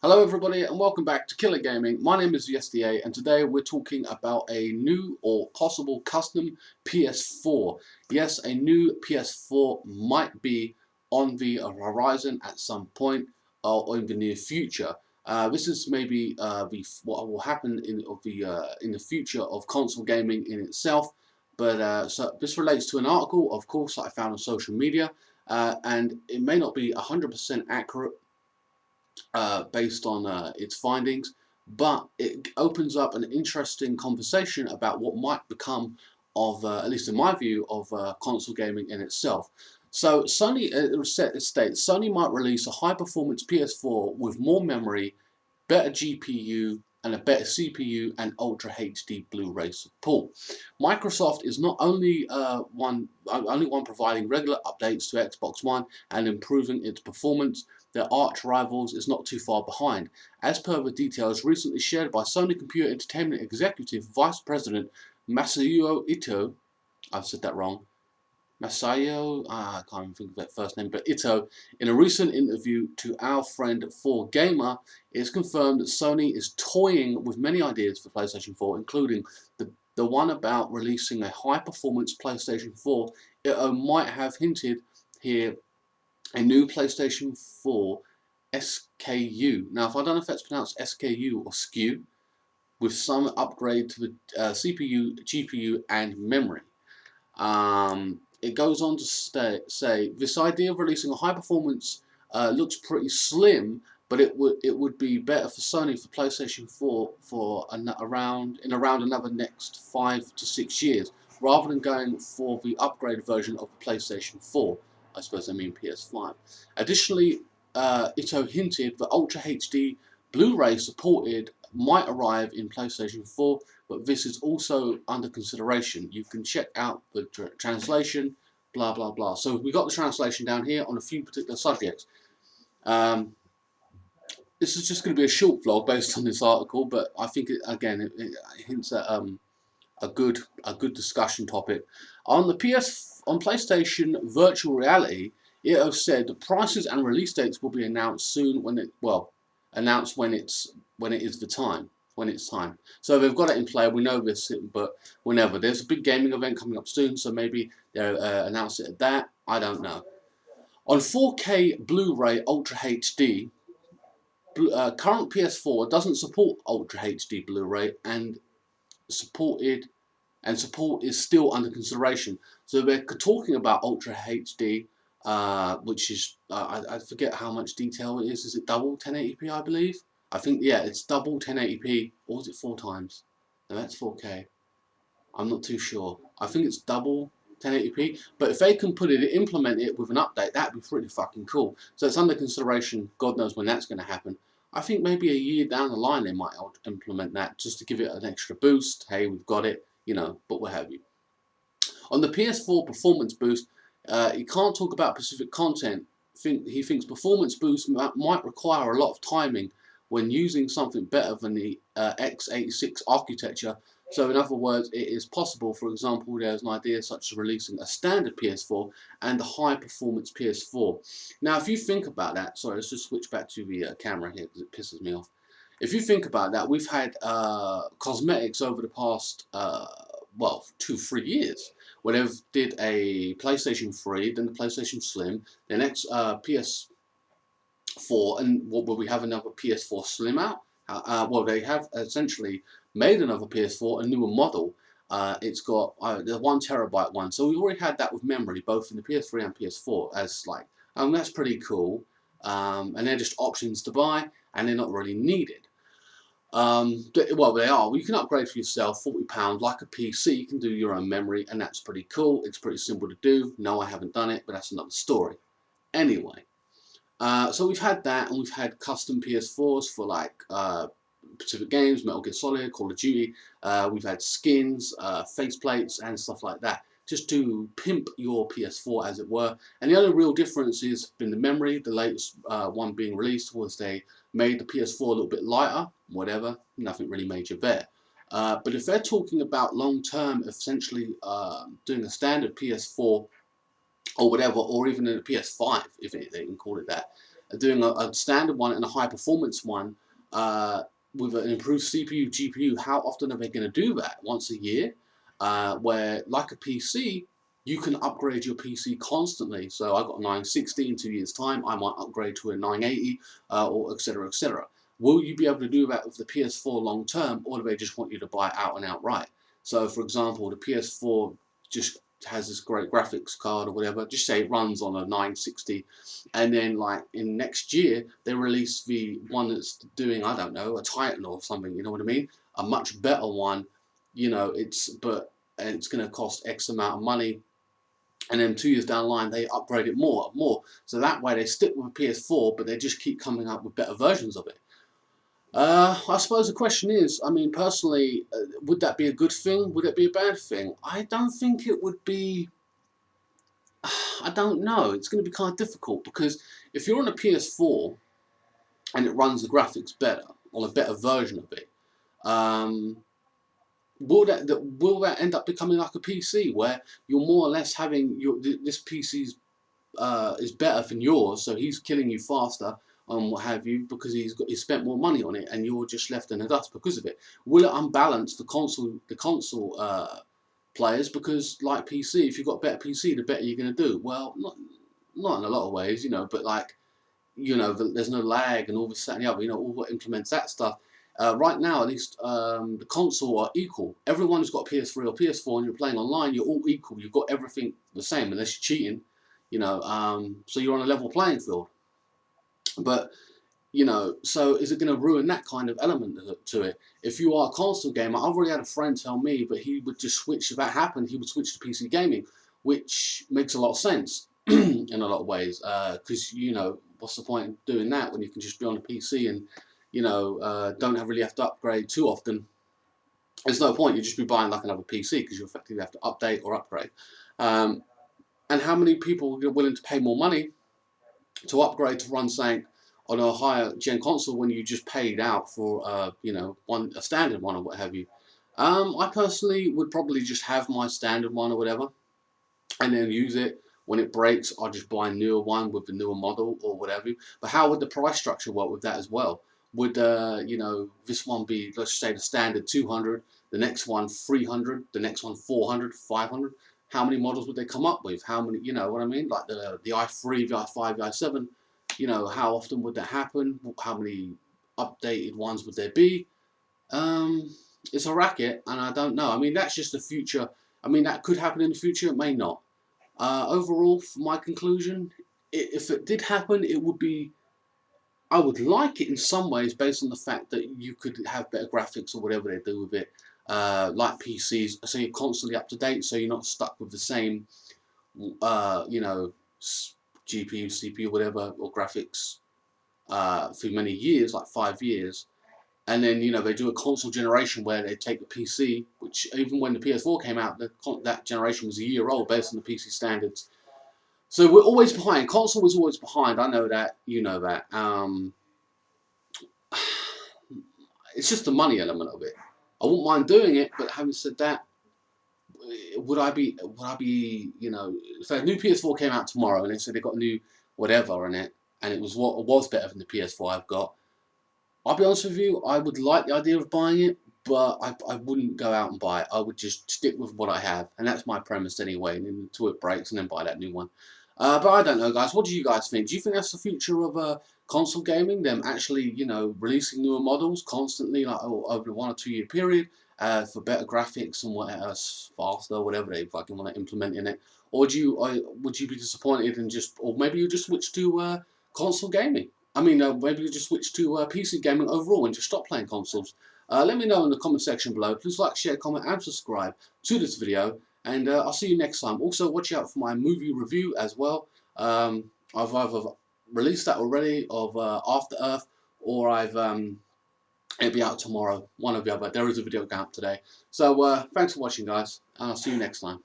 Hello everybody and welcome back to Killer Gaming. My name is VSDA and today we're talking about a new or possible custom PS4. Yes, a new PS4 might be on the horizon at some point or in the near future. This is maybe what will happen in the future of console gaming in itself. But so this relates to an article, of course, that I found on social media, and it may not be 100% accurate based on its findings, but it opens up an interesting conversation about what might become of, at least in my view, of console gaming in itself. So Sony, it states, Sony might release a high-performance PS4 with more memory, better GPU, and a better CPU and Ultra HD Blu-ray support. Microsoft is not only only one providing regular updates to Xbox One and improving its performance. Their arch rivals is not too far behind, as per the details recently shared by Sony Computer Entertainment Executive Vice President Masahiro Ito. I've said that wrong. Masayo, I can't even think of that first name, but Ito, in a recent interview to our friend 4Gamer, it's confirmed that Sony is toying with many ideas for PlayStation 4, including the one about releasing a high-performance PlayStation 4. Ito might have hinted here a new PlayStation 4 SKU. Now, if I don't know if that's pronounced SKU or SKU, with some upgrade to the CPU, GPU, and memory. It goes on to say this idea of releasing a high performance looks pretty slim, but it would be better for Sony for PlayStation 4 for around another next 5 to 6 years, rather than going for the upgraded version of the PlayStation 4. I suppose I mean PS5. Additionally, Ito hinted that Ultra HD Blu-ray supported might arrive in PlayStation 4, but this is also under consideration. You can check out the translation, blah blah blah. So we got the translation down here on a few particular subjects. This is just going to be a short vlog based on this article, but I think it hints at a good discussion topic. On the PlayStation Virtual Reality, it said the prices and release dates will be announced soon when it is the time. When it's time. So they've got it in play, we know this, but whenever. There's a big gaming event coming up soon, so maybe they'll announce it at that, I don't know. On 4K Blu-ray Ultra HD, current PS4 doesn't support Ultra HD Blu-ray and support is still under consideration. So they're talking about Ultra HD, which is, I forget how much detail it is. Is it double 1080p, I believe? I think, yeah, it's double 1080p, or is it 4 times? No, that's 4K. I'm not too sure. I think it's double 1080p, but if they can implement it with an update, that'd be pretty fucking cool. So it's under consideration. God knows when that's going to happen. I think maybe a year down the line they might implement that just to give it an extra boost. Hey, we've got it, you know, but what have you. On the PS4 performance boost, he can't talk about specific content. He thinks performance boost might require a lot of timing when using something better than the x86 architecture. So in other words, it is possible, for example, there's an idea such as releasing a standard PS4 and a high performance PS4. Now if you think about that, sorry, let's just switch back to the camera here because it pisses me off. If you think about that, we've had cosmetics over the past, well, 2-3 years, where they've did a PlayStation 3, then the PlayStation Slim, the next PS4, and will we have another PS4 Slim out? Well, they have essentially made another PS4, a newer model. It's got the 1 terabyte one, so we've already had that with memory, both in the PS3 and PS4, as like, that's pretty cool. And they're just options to buy, and they're not really needed. Well, they are. Well, you can upgrade for yourself, £40, like a PC. You can do your own memory, and that's pretty cool. It's pretty simple to do. No, I haven't done it, but that's another story. Anyway, so we've had that, and we've had custom PS4s for like specific games, Metal Gear Solid, Call of Duty. We've had skins, faceplates, and stuff like that, just to pimp your PS4, as it were. And the only real difference has been the memory. The latest one being released was they made the PS4 a little bit lighter, whatever, nothing really major there. But if they're talking about long term, essentially doing a standard PS4 or whatever, or even a PS5, if they can call it that, doing a standard one and a high performance one with an improved CPU, GPU, how often are they going to do that? Once a year? Where, like a PC, you can upgrade your PC constantly. So I got a 960 in 2 years' time. I might upgrade to a 980, or etc. etc. Will you be able to do that with the PS4 long term, or do they just want you to buy it out and outright? So, for example, the PS4 just has this great graphics card or whatever. Just say it runs on a 960, and then like in next year they release the one that's doing, I don't know, a Titan or something. You know what I mean? A much better one. You know, and it's going to cost X amount of money. And then 2 years down the line, they upgrade it more. So that way they stick with a PS4, but they just keep coming up with better versions of it. I suppose the question is, I mean, personally, would that be a good thing? Would it be a bad thing? I don't think it would be. I don't know. It's going to be kind of difficult because if you're on a PS4 and it runs the graphics better, on a better version of it, um, will that end up becoming like a PC where you're more or less having this PC's is better than yours, so he's killing you faster and what have you because he's spent more money on it, and you're just left in the dust because of it. Will it unbalance the console players? Because like PC, if you've got a better PC, the better you're going to do. Well, not in a lot of ways, you know, but like, you know, there's no lag and all this, that, and the other. You know, all what implements that stuff. Right now, at least, the console are equal. Everyone who's got a PS3 or PS4 and you're playing online, you're all equal. You've got everything the same, unless you're cheating. You know, so you're on a level playing field. But, you know, so is it going to ruin that kind of element to it? If you are a console gamer, I've already had a friend tell me, but he would just switch, if that happened, he would switch to PC gaming, which makes a lot of sense in a lot of ways. Because, you know, what's the point of doing that when you can just be on a PC and, you know, don't really have to upgrade too often? There's no point. You just be buying like another PC because you effectively have to update or upgrade. And how many people are willing to pay more money to upgrade to run something on a higher gen console when you just paid out for you know, a standard one or what have you? I personally would probably just have my standard one or whatever, and then use it. When it breaks, I'll just buy a newer one with the newer model or whatever. But how would the price structure work with that as well? Would you know, this one be, let's say, the standard 200, the next one 300, the next one 400, 500? How many models would they come up with? How many, you know what I mean? Like the i3, the i5, the i7. You know, how often would that happen? How many updated ones would there be? It's a racket, and I don't know. I mean, that's just the future. I mean, that could happen in the future. It may not. Overall, for my conclusion, if it did happen, it would be. I would like it in some ways based on the fact that you could have better graphics or whatever they do with it, like PCs, so you're constantly up to date, so you're not stuck with the same, you know, GPU, CPU, whatever, or graphics for many years, like 5 years. And then, you know, they do a console generation where they take the PC, which even when the PS4 came out, that generation was a year old based on the PC standards. So we're always behind. Console was always behind. I know that. You know that. It's just the money element of it. I wouldn't mind doing it, but having said that, would I be, you know, if a new PS4 came out tomorrow and they said they got a new whatever in it, and it was better than the PS4 I've got, I'll be honest with you, I would like the idea of buying it, but I wouldn't go out and buy it. I would just stick with what I have, and that's my premise anyway, and until it breaks, and then buy that new one. But I don't know, guys. What do you guys think? Do you think that's the future of console gaming? Them actually, you know, releasing newer models constantly, like over a 1 or 2 year period, for better graphics and what else, faster, whatever they fucking want to implement in it? Or would you be disappointed and just, or maybe you just switch to console gaming? I mean, maybe you just switch to PC gaming overall and just stop playing consoles. Let me know in the comment section below. Please like, share, comment, and subscribe to this video. And I'll see you next time. Also, watch out for my movie review as well. I've either released that already of After Earth, or it'll be out tomorrow. One or the other. There is a video going up today. So thanks for watching, guys, and I'll see you next time.